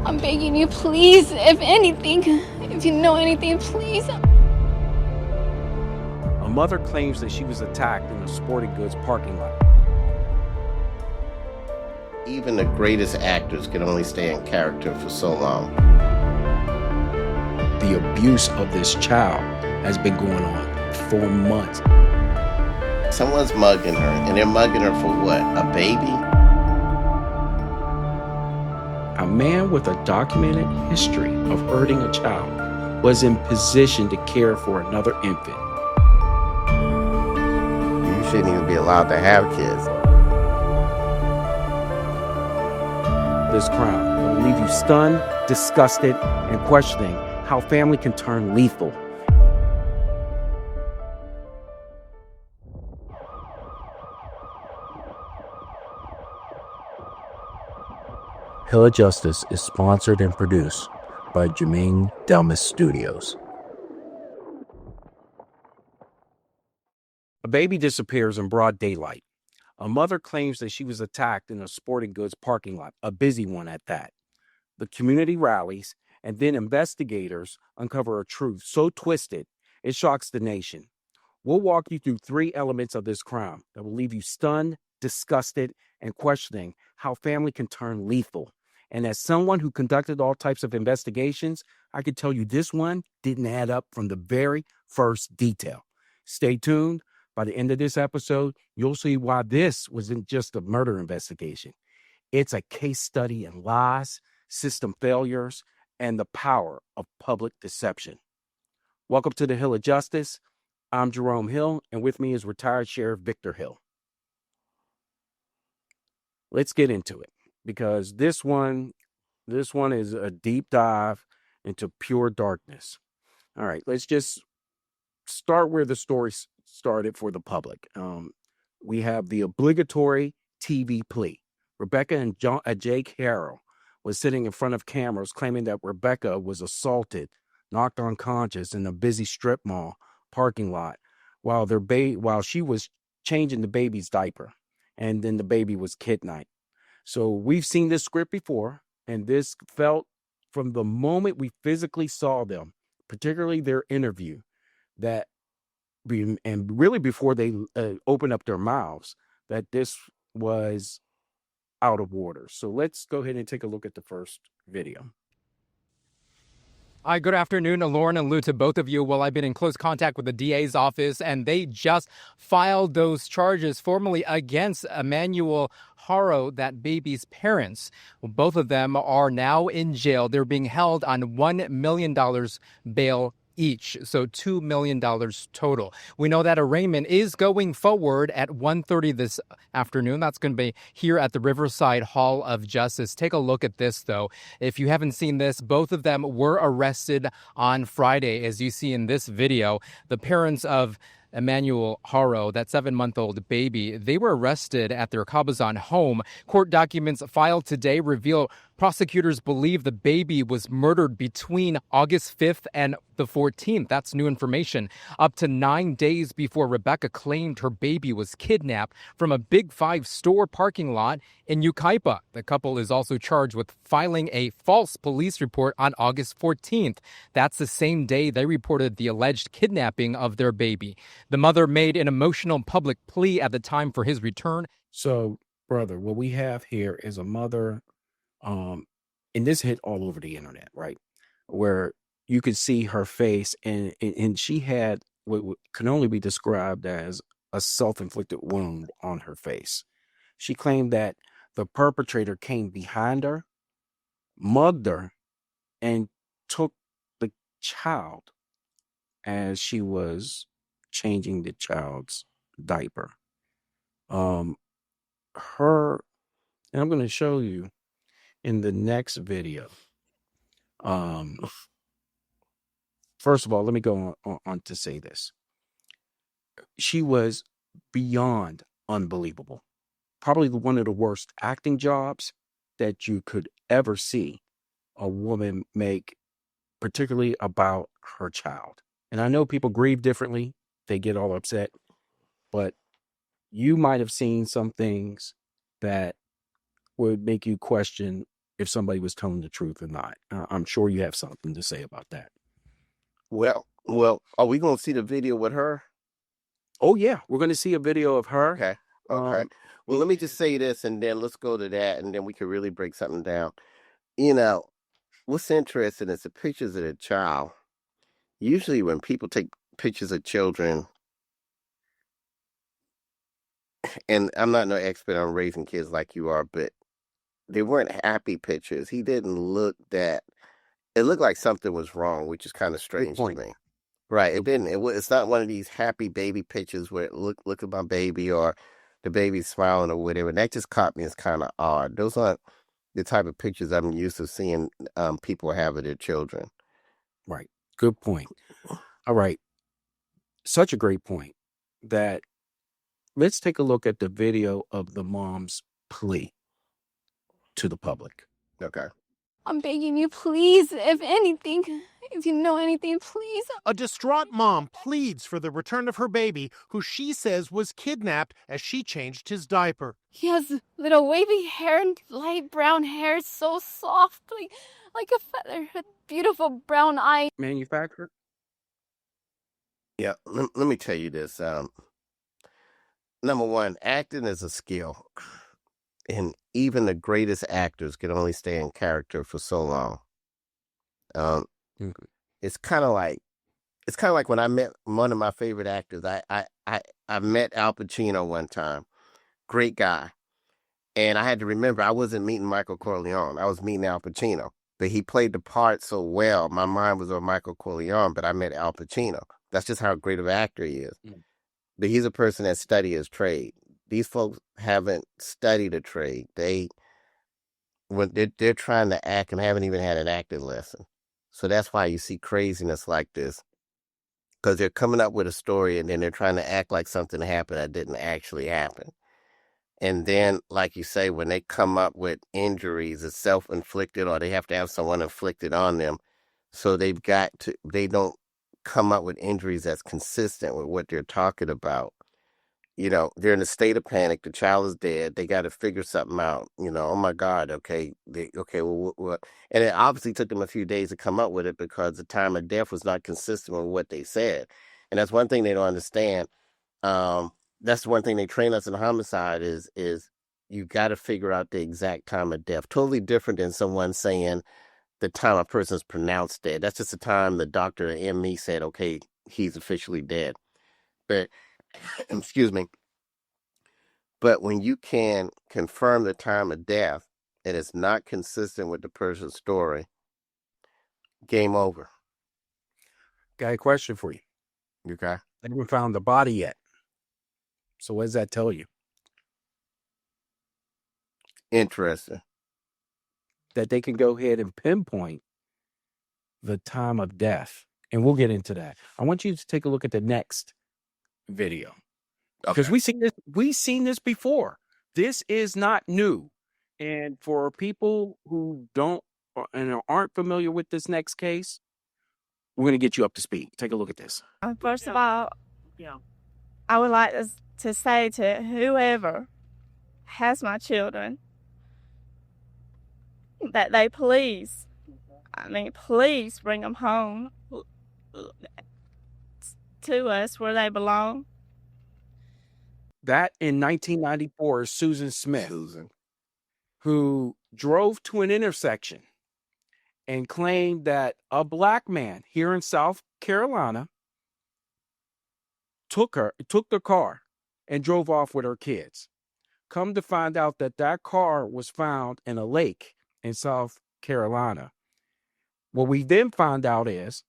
I'm begging you, please, if anything, if you know anything, please. A mother claims that she was attacked in a sporting goods parking lot. Even the greatest actors can only stay in character for so long. The abuse of this child has been going on for months. Someone's mugging her, and they're mugging her for what? A baby? A man with a documented history of hurting a child was in position to care for another infant. You shouldn't even be allowed to have kids. This crime will leave you stunned, disgusted, and questioning how family can turn lethal. Hill of Justice is sponsored and produced by Jermaine Delmas Studios. A baby disappears in broad daylight. A mother claims that she was attacked in a sporting goods parking lot, a busy one at that. The community rallies, and then investigators uncover a truth so twisted it shocks the nation. We'll walk you through 3 elements of this crime that will leave you stunned, disgusted, and questioning how family can turn lethal. And as someone who conducted all types of investigations, I can tell you this one didn't add up from the very first detail. Stay tuned. By the end of this episode, you'll see why this wasn't just a murder investigation. It's a case study in lies, system failures, and the power of public deception. Welcome to the Hill of Justice. I'm Jerome Hill, and with me is retired Sheriff Victor Hill. Let's get into it, because this one is a deep dive into pure darkness. All right, let's just start where the story started for the public. We have the obligatory TV plea. Rebecca and Jake Haro was sitting in front of cameras claiming that Rebecca was assaulted, knocked unconscious in a busy strip mall parking lot while she was changing the baby's diaper, and then the baby was kidnapped. So we've seen this script before, and this felt from the moment we physically saw them, particularly their interview, and really before they opened up their mouths, that this was out of order. So let's go ahead and take a look at the first video. Hi, good afternoon, Lauren and Lou, to both of you. Well, I've been in close contact with the DA's office, and they just filed those charges formally against Emmanuel Haro, that baby's parents. Well, both of them are now in jail. They're being held on $1 million bail each, so $2 million total. We know that arraignment is going forward at 1:30 this afternoon. That's going to be here at the Riverside Hall of Justice. Take a look at this, though. If you haven't seen this, both of them were arrested on Friday, as you see in this video. The parents of Emmanuel Haro, that 7-month-old baby, they were arrested at their Cabazon home. Court documents filed today reveal prosecutors believe the baby was murdered between August 5th and the 14th. That's new information. Up to 9 days before Rebecca claimed her baby was kidnapped from a Big Five store parking lot in Yucaipa. The couple is also charged with filing a false police report on August 14th. That's the same day they reported the alleged kidnapping of their baby. The mother made an emotional public plea at the time for his return. So, brother, what we have here is a mother, and this hit all over the internet, right? Where you could see her face, and she had what can only be described as a self-inflicted wound on her face. She claimed that the perpetrator came behind her, mugged her, and took the child as she was changing the child's diaper. And I'm going to show you in the next video. First of all, let me go on to say this. She was beyond unbelievable. Probably one of the worst acting jobs that you could ever see a woman make, particularly about her child. And I know people grieve differently. They get all upset. But you might have seen some things that would make you question if somebody was telling the truth or not. I'm sure you have something to say about that. Well, are we gonna see the video with her? Oh yeah, we're going to see a video of her. Okay. Okay. Well, let me just say this, and then let's go to that, and then we can really break something down. You know, what's interesting is the pictures of the child. Usually, when people take pictures of children, and I'm not no expert on raising kids like you are, but they weren't happy pictures. He didn't look that. It looked like something was wrong, which is kind of strange to me. Right. It didn't. It's not one of these happy baby pictures where look at my baby or the baby smiling or whatever. That just caught me as kind of odd. Those aren't the type of pictures I'm used to seeing people have of their children. Right. Good point. All right. Such a great point that let's take a look at the video of the mom's plea to the public. Okay. I'm begging you, please, if anything, if you know anything, please. A distraught mom pleads for the return of her baby, who she says was kidnapped as she changed his diaper. He has little wavy hair and light brown hair, so soft, like a feather, with beautiful brown eyes. Manufacturer? Yeah. Let me tell you this. Number one, acting is a skill. And even the greatest actors can only stay in character for so long. It's kind of like when I met one of my favorite actors. I met Al Pacino one time. Great guy. And I had to remember I wasn't meeting Michael Corleone. I was meeting Al Pacino. But he played the part so well. My mind was on Michael Corleone, but I met Al Pacino. That's just how great of an actor he is. But he's a person that studied his trade. These folks haven't studied a trade. They're trying to act and haven't even had an acting lesson. So that's why you see craziness like this. Because they're coming up with a story and then they're trying to act like something happened that didn't actually happen. And then, like you say, when they come up with injuries, it's self-inflicted or they have to have someone inflicted on them. So they don't come up with injuries that's consistent with what they're talking about. You know, they're in a state of panic. The child is dead. They got to figure something out. You know, oh my God. Okay. Well, what? And it obviously took them a few days to come up with it because the time of death was not consistent with what they said. And that's one thing they don't understand. That's one thing they train us in homicide is you got to figure out the exact time of death. Totally different than someone saying the time a person's pronounced dead. That's just the time the doctor and me said, okay, he's officially dead. But excuse me. But when you can confirm the time of death and it's not consistent with the person's story, game over. Got a question for you. Okay. They haven't found the body yet. So what does that tell you? Interesting. That they can go ahead and pinpoint the time of death. And we'll get into that. I want you to take a look at the next video. Because we've seen this before. This is not new. And for people who don't and aren't familiar with this next case, we're going to get you up to speed. Take a look at this. First of all, I would like to say to whoever has my children that they please bring them home to us where they belong. That in 1994 is Susan Smith, who drove to an intersection and claimed that a black man here in South Carolina took the car and drove off with her kids. Come to find out that car was found in a lake in South Carolina. What we then found out is,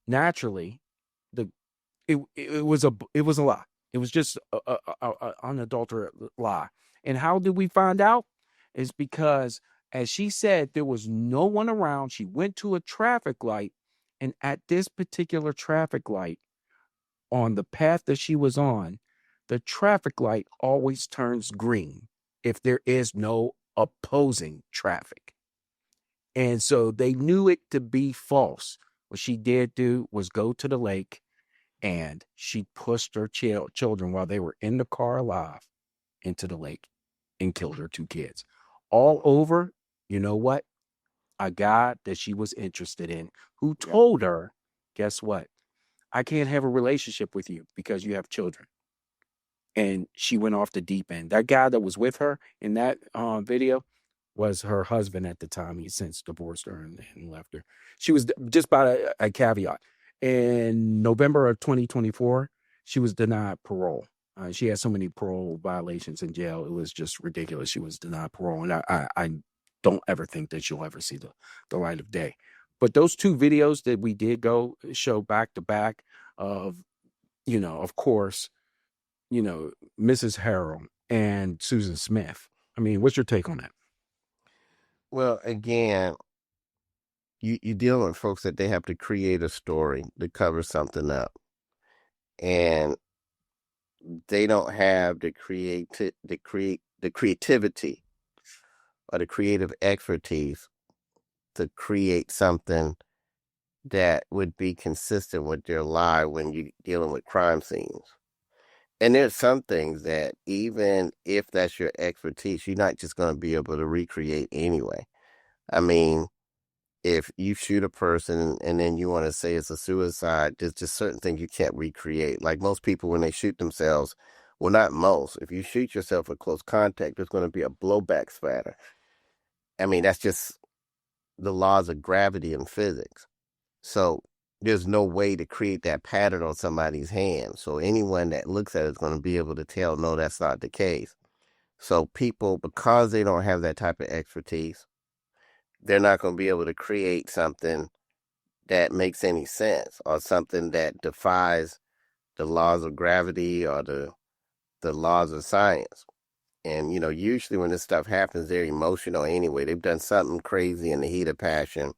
naturally, it was a lie. It was just an unadulterated lie. And how did we find out? Is because, as she said, there was no one around. She went to a traffic light, and at this particular traffic light, on the path that she was on, the traffic light always turns green if there is no opposing traffic. And so they knew it to be false. What she did do was go to the lake, and she pushed her children while they were in the car alive into the lake and killed her two kids. All over, you know what? a guy that she was interested in who told her, guess what? I can't have a relationship with you because you have children. And she went off the deep end. That guy that was with her in that video was her husband at the time. He since divorced her and left her. She was just by a caveat. In November of 2024, she was denied parole. She had so many parole violations in jail. It was just ridiculous. She was denied parole. And I don't ever think that she'll ever see the light of day. But those two videos that we did go show back to back of, of course, Mrs. Haro and Susan Smith. I mean, what's your take on that? Well, again, you deal with folks that they have to create a story to cover something up, and they don't have the creativity or the creative expertise to create something that would be consistent with their lie when you're dealing with crime scenes. And there's some things that even if that's your expertise, you're not just going to be able to recreate anyway. I mean, if you shoot a person and then you want to say it's a suicide, there's just certain things you can't recreate. Like most people, when they shoot themselves, well, not most. If you shoot yourself at close contact, there's going to be a blowback spatter. I mean, that's just the laws of gravity and physics. So there's no way to create that pattern on somebody's hand. So anyone that looks at it is going to be able to tell, no, that's not the case. So people, because they don't have that type of expertise, they're not going to be able to create something that makes any sense or something that defies the laws of gravity or the laws of science. And, usually when this stuff happens, they're emotional anyway. They've done something crazy in the heat of passion.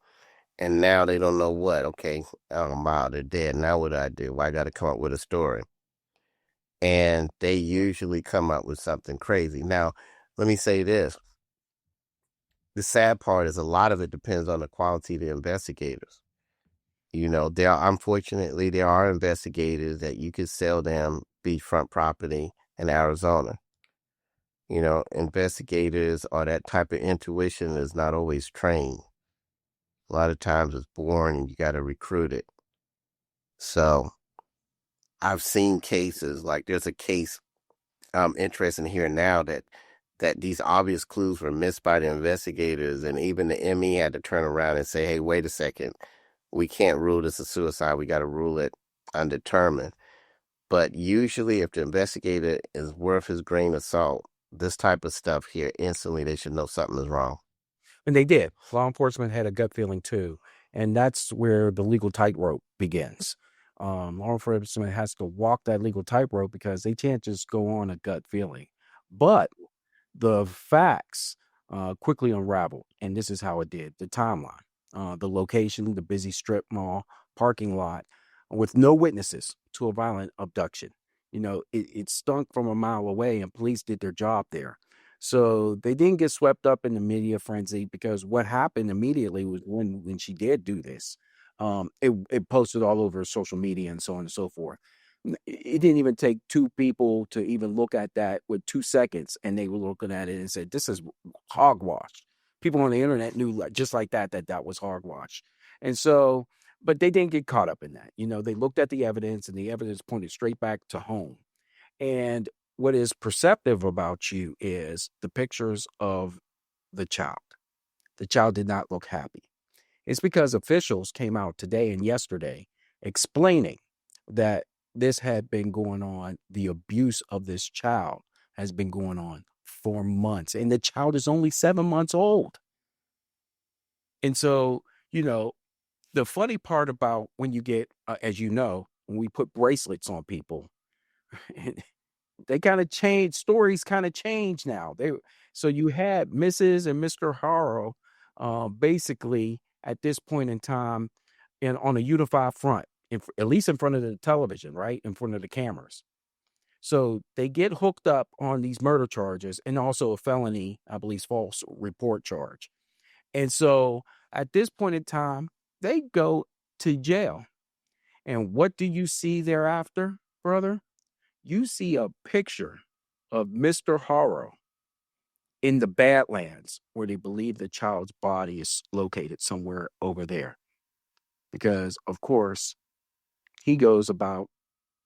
And now they don't know what. Okay, oh, wow, they're dead. Now what do I do? Well, I got to come up with a story. And they usually come up with something crazy. Now, let me say this. The sad part is a lot of it depends on the quality of the investigators. Unfortunately, there are investigators that you could sell them beachfront property in Arizona. Investigators or that type of intuition is not always trained. A lot of times it's born and you got to recruit it. So I've seen cases, like there's a case I'm interested in hearing now that these obvious clues were missed by the investigators, and even the ME had to turn around and say, hey, wait a second, we can't rule this a suicide. We got to rule it undetermined. But usually if the investigator is worth his grain of salt, this type of stuff here, instantly they should know something is wrong. And they did. Law enforcement had a gut feeling too. And that's where the legal tightrope begins. Law enforcement has to walk that legal tightrope because they can't just go on a gut feeling. But the facts quickly unraveled. And this is how it did. The timeline, the location, the busy strip mall, parking lot, with no witnesses to a violent abduction. It stunk from a mile away and police did their job there. So they didn't get swept up in the media frenzy because what happened immediately was when she did do this, it posted all over social media and so on and so forth. It didn't even take two people to even look at that with 2 seconds, and they were looking at it and said, this is hogwash. People on the internet knew just like that was hogwash. And so, but they didn't get caught up in that. They looked at the evidence and the evidence pointed straight back to home. And what is perceptive about you is the pictures of the child. The child did not look happy. It's because officials came out today and yesterday explaining that this had been going on. The abuse of this child has been going on for months. And the child is only 7 months old. And so, the funny part about when you get, as when we put bracelets on people, they kind of change, stories kind of change now. So you had Mrs. and Mr. Haro basically at this point in time on a unified front, at least in front of the television, right? In front of the cameras. So they get hooked up on these murder charges and also a felony, I believe, false report charge. And so at this point in time, they go to jail. And what do you see thereafter, brother? You see a picture of Mr. Haro in the Badlands, where they believe the child's body is located somewhere over there. Because, of course, he goes about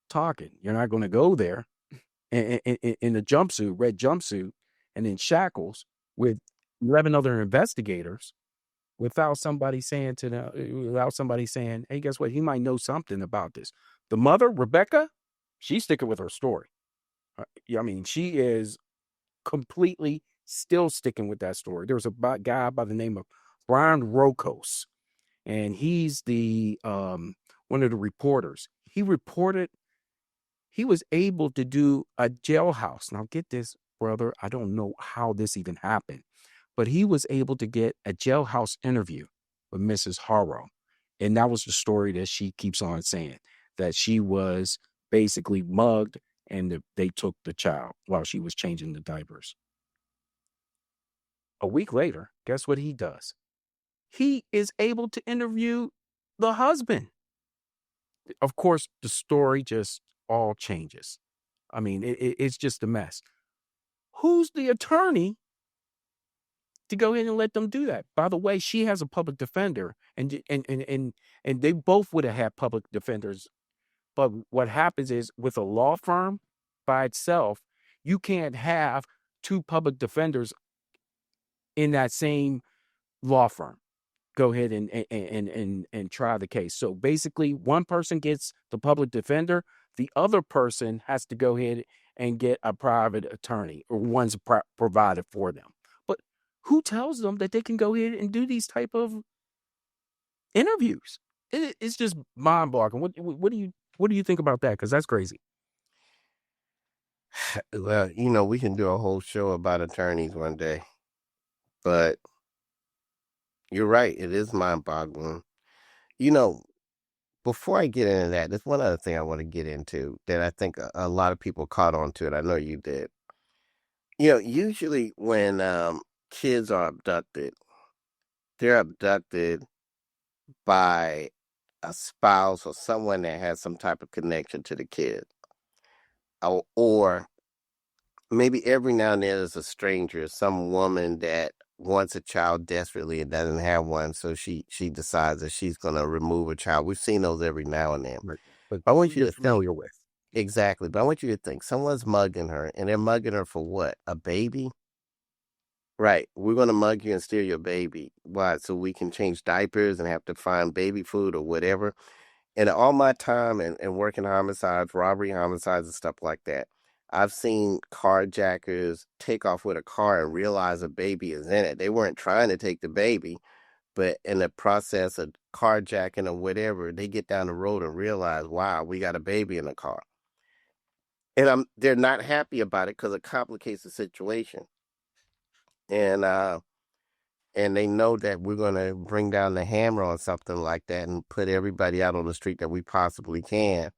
talking. You're not going to go there in a jumpsuit, red jumpsuit, and in shackles with 11 other investigators without somebody saying hey, guess what? He might know something about this. The mother, Rebecca, she's sticking with her story. I mean, she is completely still sticking with that story. There's a guy by the name of Brian Rokos, and he's the one of the reporters. He was able to do a jailhouse. Now get this, brother, I don't know how this even happened, but he was able to get a jailhouse interview with Mrs. Haro. And that was the story that she keeps on saying, that she was basically mugged and they took the child while she was changing the diapers. A week later, guess what he does? He is able to interview the husband. Of course, the story just all changes. I mean, it's just a mess. Who's the attorney to go in and let them do that? By the way, she has a public defender, and they both would have had public defenders. But what happens is, with a law firm by itself, you can't have two public defenders in that same law firm go ahead and try the case. So basically, one person gets the public defender, the other person has to go ahead and get a private attorney, or one's provided for them. But who tells them that they can go ahead and do these type of interviews? It's just mind-boggling. What do you think about that? Because that's crazy. Well, we can do a whole show about attorneys one day, but you're right. It is mind-boggling. Before I get into that, there's one other thing I want to get into that I think a lot of people caught on to, and I know you did. Usually when kids are abducted, they're abducted by a spouse or someone that has some type of connection to the kid. Or maybe every now and then there's a stranger, some woman that wants a child desperately and doesn't have one, so she decides that she's going to remove a child. We've seen those every now and then. Right. But I want you to familiar with. Exactly. But I want you to think someone's mugging her, and they're mugging her for what? A baby? Right. We're going to mug you and steal your baby. Why? So we can change diapers and have to find baby food or whatever. And all my time and working homicides, robbery homicides and stuff like that, I've seen carjackers take off with a car and realize a baby is in it. They weren't trying to take the baby, but in the process of carjacking or whatever, they get down the road and realize, wow, we got a baby in the car. And they're not happy about it because it complicates the situation. And they know that we're going to bring down the hammer on something like that and put everybody out on the street that we possibly can,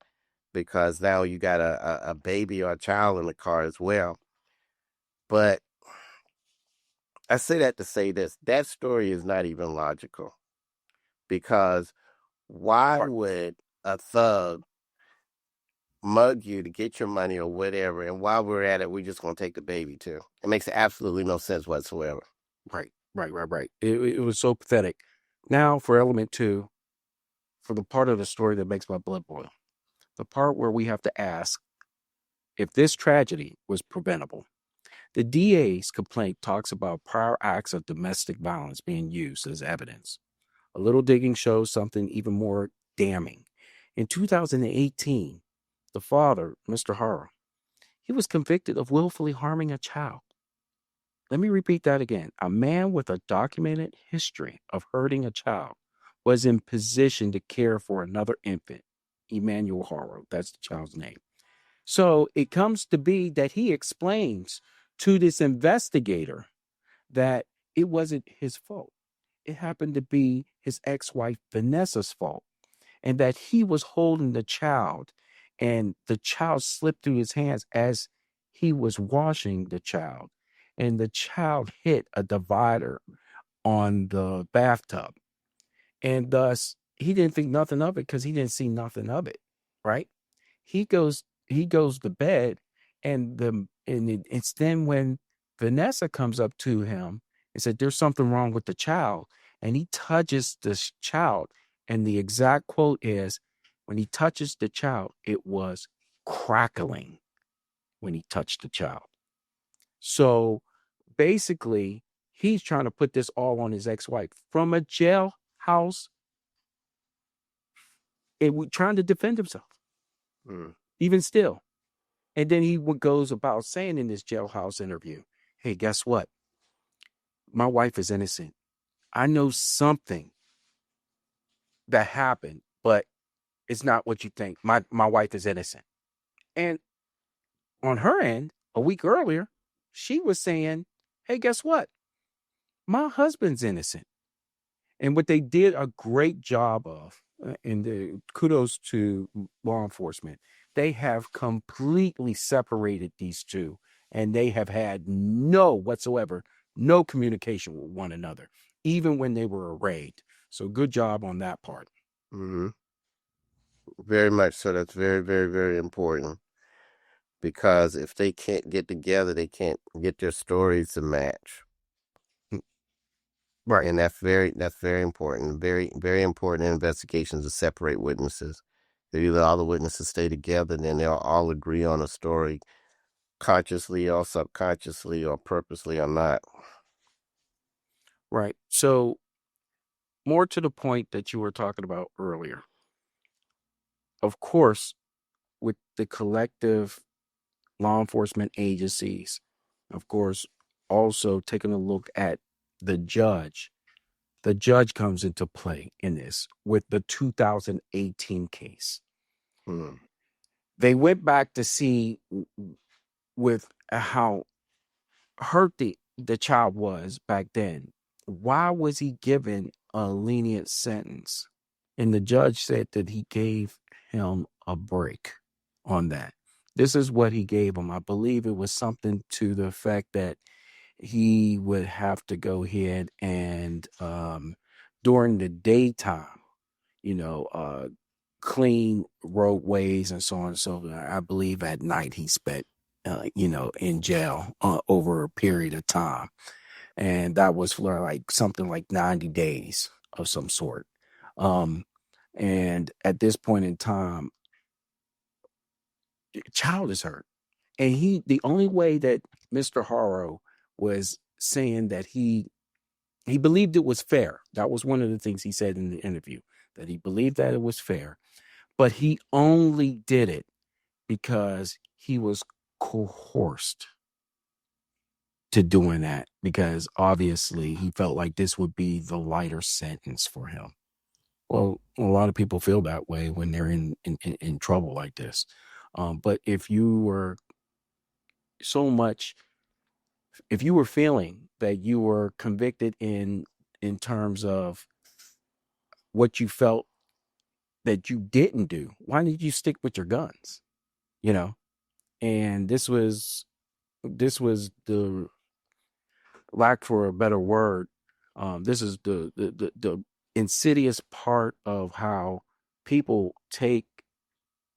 because now you got a baby or a child in the car as well. But I say that to say this. That story is not even logical, because why would a thug mug you to get your money or whatever, and while we're at it, we're just going to take the baby too? It makes absolutely no sense whatsoever. Right. It was so pathetic. Now for element 2, for the part of the story that makes my blood boil, the part where we have to ask if this tragedy was preventable. The DA's complaint talks about prior acts of domestic violence being used as evidence. A little digging shows something even more damning. In 2018, the father, Mr. Haro, he was convicted of willfully harming a child. Let me repeat that again. A man with a documented history of hurting a child was in position to care for another infant, Emmanuel Haro. That's the child's name. So it comes to be that he explains to this investigator that it wasn't his fault. It happened to be his ex-wife Vanessa's fault, and that he was holding the child, and the child slipped through his hands as he was washing the child, and the child hit a divider on the bathtub, and thus he didn't think nothing of it because he didn't see nothing of it. Right? He goes to bed, and it's then when Vanessa comes up to him and said, "There's something wrong with the child." And he touches the child. And the exact quote is, when he touches the child, it was crackling when he touched the child. So basically, he's trying to put this all on his ex-wife from a jailhouse, trying to defend himself, even still. And then he goes about saying in this jailhouse interview, "Hey, guess what? My wife is innocent. I know something that happened, but it's not what you think. My wife is innocent." And on her end, a week earlier, she was saying, "Hey, guess what? My husband's innocent." And what they did a great job of, and the kudos to law enforcement, they have completely separated these two, and they have had no communication with one another, even when they were arraigned. So good job on that part. Mm-hmm. Very much so. That's very, very, very important, because if they can't get together, they can't get their stories to match. Right. And that's very important. Very, very important in investigations to separate witnesses. If either all the witnesses stay together, then they'll all agree on a story, consciously or subconsciously or purposely or not. Right. So more to the point that you were talking about earlier. Of course, with the collective law enforcement agencies, of course, also taking a look at the judge. The judge comes into play in this with the 2018 case. They went back to see with how hurt the child was back then. Why was he given a lenient sentence? And the judge said that he gave him a break on that. This is what he gave him. I believe it was something to the effect that he would have to go ahead and during the daytime, clean roadways and so on and so forth. I believe at night he spent, in jail over a period of time. And that was for like something like 90 days of some sort. And at this point in time, the child is hurt. And the only way that Mr. Haro was saying that he believed it was fair. That was one of the things he said in the interview, that he believed that it was fair, but he only did it because he was coerced to doing that, because obviously he felt like this would be the lighter sentence for him. Well, a lot of people feel that way when they're in trouble like this. But if you were feeling that you were convicted in terms of what you felt that you didn't do, why did you stick with your guns? And this was the, lack for a better word, this is the insidious part of how people take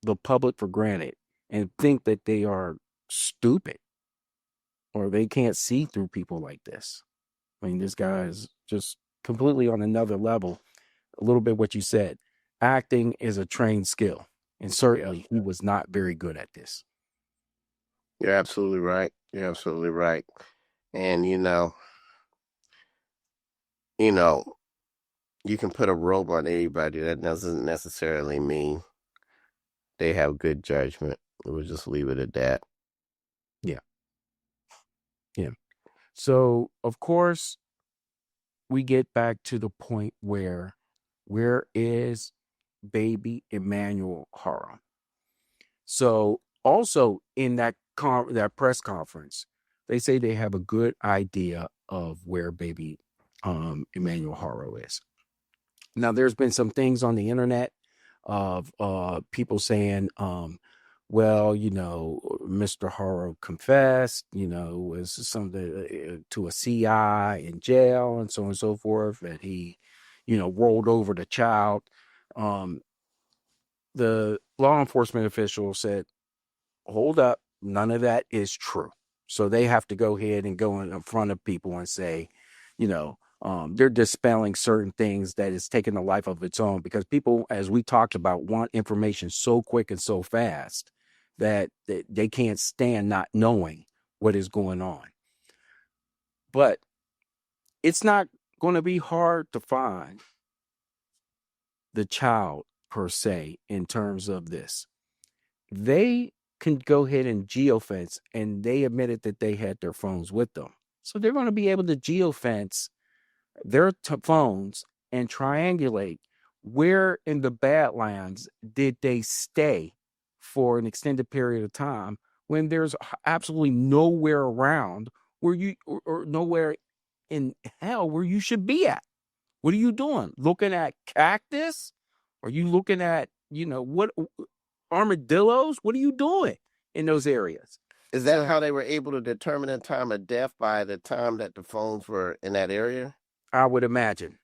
the public for granted and think that they are stupid or they can't see through people like this. I mean, this guy is just completely on another level. A little bit what you said. Acting is a trained skill, and certainly he was not very good at this. You're absolutely right. You're absolutely right. And you can put a robe on anybody. That doesn't necessarily mean they have good judgment. We'll just leave it at that. Yeah. So, of course, we get back to the point where is Baby Emmanuel Haro? So, also in that press conference, they say they have a good idea of where Baby Emmanuel Haro is. Now, there's been some things on the internet of people saying, well, Mr. Haro confessed, was something to a CI in jail and so on and so forth, that he, rolled over the child. The law enforcement official said, hold up, none of that is true. So they have to go ahead and go in front of people and say, you know, they're dispelling certain things that is taking a life of its own, because people, as we talked about, want information so quick and so fast that they can't stand not knowing what is going on. But it's not going to be hard to find the child per se in terms of this. They can go ahead and geofence, and they admitted that they had their phones with them. So they're going to be able to geofence their phones and triangulate where in the Badlands did they stay for an extended period of time when there's absolutely nowhere around where you or nowhere in hell where you should be at. What are you doing? Looking at cactus? Are you looking at, what armadillos? What are you doing in those areas? Is that how they were able to determine the time of death, by the time that the phones were in that area? I would imagine.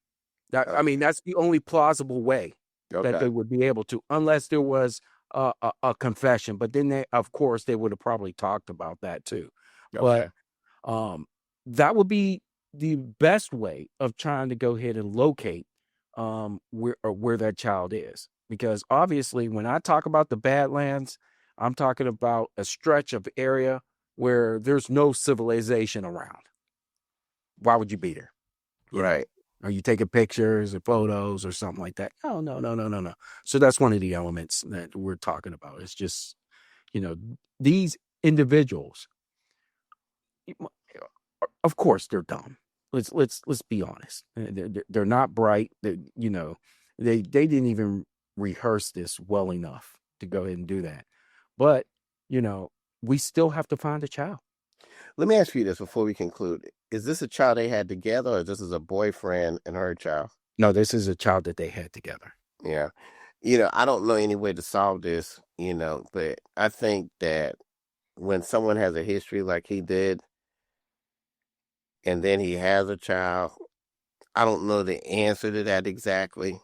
I mean, that's the only plausible way that Okay. they would be able to, unless there was a confession. But then of course, they would have probably talked about that too. Okay. But that would be the best way of trying to go ahead and locate where that child is. Because obviously, when I talk about the Badlands, I'm talking about a stretch of area where there's no civilization around. Why would you be there? Right. Are you taking pictures or photos or something like that? No. So that's one of the elements that we're talking about. It's just, these individuals, of course, they're dumb. Let's be honest. They're not bright. They didn't even rehearse this well enough to go ahead and do that. But we still have to find a child. Let me ask you this before we conclude. Is this a child they had together, or this is a boyfriend and her child? No, this is a child that they had together. Yeah. I don't know any way to solve this, but I think that when someone has a history like he did, and then he has a child, I don't know the answer to that exactly.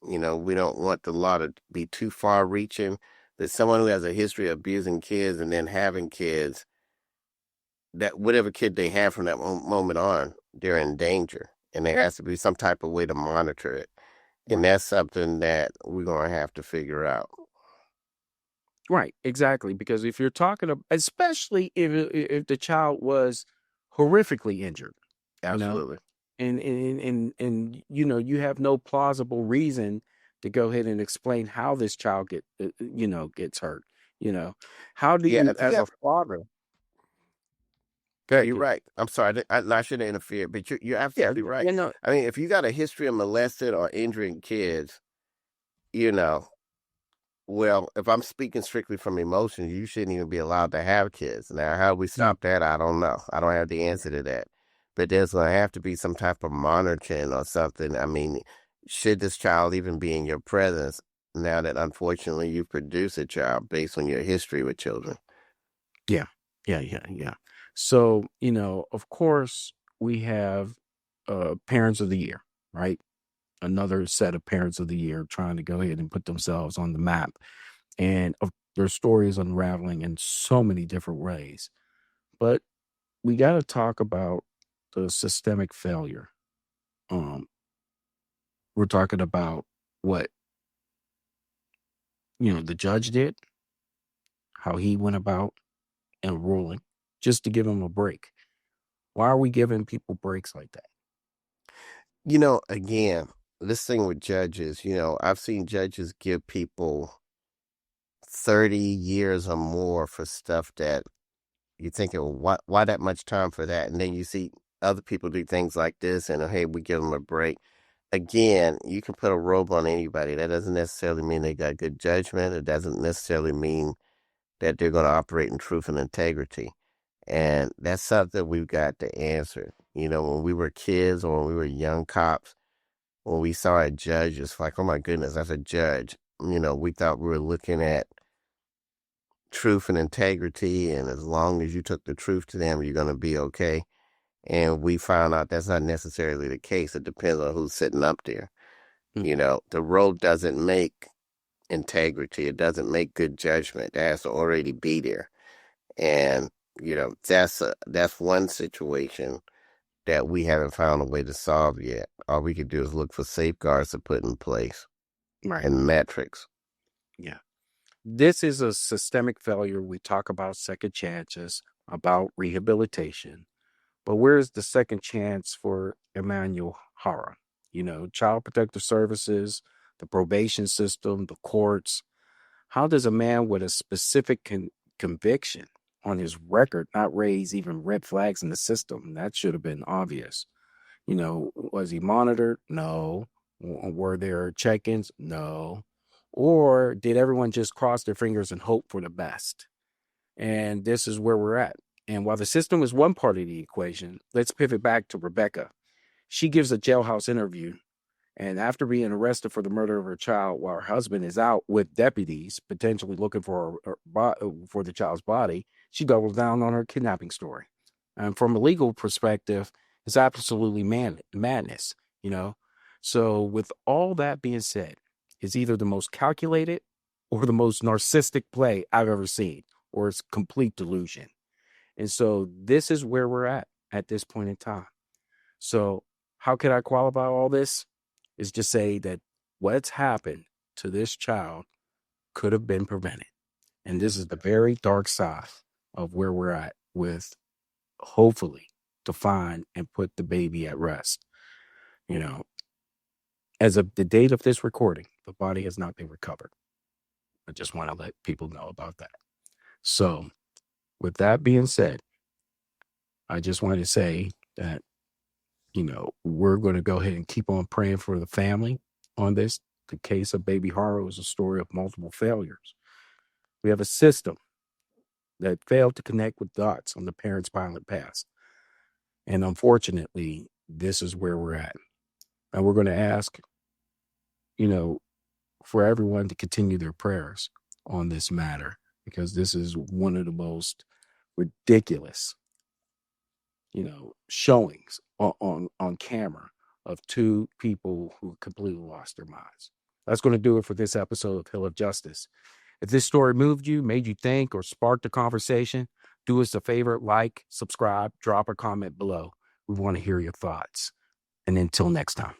We don't want the law to be too far reaching. That someone who has a history of abusing kids and then having kids, that whatever kid they have from that moment on, they're in danger. And there has to be some type of way to monitor it. And that's something that we're going to have to figure out. Right, exactly. Because if you're talking about, especially if the child was horrifically injured, Absolutely. and you have no plausible reason to go ahead and explain how this child gets hurt. How do you, as a father? You're right. I'm sorry. I shouldn't interfere, but you're absolutely right. I mean, if you got a history of molesting or injuring kids, well, if I'm speaking strictly from emotions, you shouldn't even be allowed to have kids. Now, how we stop that, I don't know. I don't have the answer to that. But there's going to have to be some type of monitoring or something. I mean, should this child even be in your presence now that unfortunately you produce a child based on your history with children? Yeah. So, of course, we have Parents of the Year, right? Another set of Parents of the Year trying to go ahead and put themselves on the map. And their story is unraveling in so many different ways. But we got to talk about the systemic failure. We're talking about what, the judge did, how he went about and ruling just to give him a break. Why are we giving people breaks like that? Again, this thing with judges, I've seen judges give people 30 years or more for stuff that you're thinking, well, why that much time for that? And then you see other people do things like this and, hey, we give them a break. Again, you can put a robe on anybody. That doesn't necessarily mean they got good judgment. It doesn't necessarily mean that they're going to operate in truth and integrity. And that's something we've got to answer. When we were kids or when we were young cops, when we saw a judge, it's like, oh my goodness, that's a judge. We thought we were looking at truth and integrity, and as long as you took the truth to them, you're going to be okay. And we found out that's not necessarily the case. It depends on who's sitting up there. The robe doesn't make integrity. It doesn't make good judgment. It has to already be there. And That's one situation that we haven't found a way to solve yet. All we can do is look for safeguards to put in place Right. and metrics. Yeah. This is a systemic failure. We talk about second chances, about rehabilitation, but where's the second chance for Emmanuel Haro? Child protective services, the probation system, the courts. How does a man with a specific conviction on his record not raise even red flags in the system? That should have been obvious. Was he monitored? No. Were there check-ins? No. Or did everyone just cross their fingers and hope for the best? And this is where we're at. And while the system is one part of the equation, let's pivot back to Rebecca. She gives a jailhouse interview, and after being arrested for the murder of her child while her husband is out with deputies potentially looking for for the child's body, she doubles down on her kidnapping story. And from a legal perspective, it's absolutely madness, you know? So with all that being said, it's either the most calculated or the most narcissistic play I've ever seen, or it's complete delusion. And so this is where we're at this point in time. So how can I qualify all this? Is just say that what's happened to this child could have been prevented. And this is the very dark side of where we're at with hopefully to find and put the baby at rest. As of the date of this recording, the body has not been recovered. I just want to let people know about that. So with that being said, I just wanted to say that, we're going to go ahead and keep on praying for the family on this. The case of Baby Haro is a story of multiple failures. We have a system that failed to connect with dots on the parents' violent past. And unfortunately, this is where we're at. And we're going to ask, for everyone to continue their prayers on this matter, because this is one of the most ridiculous, showings on camera of two people who completely lost their minds. That's going to do it for this episode of Hill of Justice. If this story moved you, made you think, or sparked a conversation, do us a favor, like, subscribe, drop a comment below. We want to hear your thoughts. And until next time.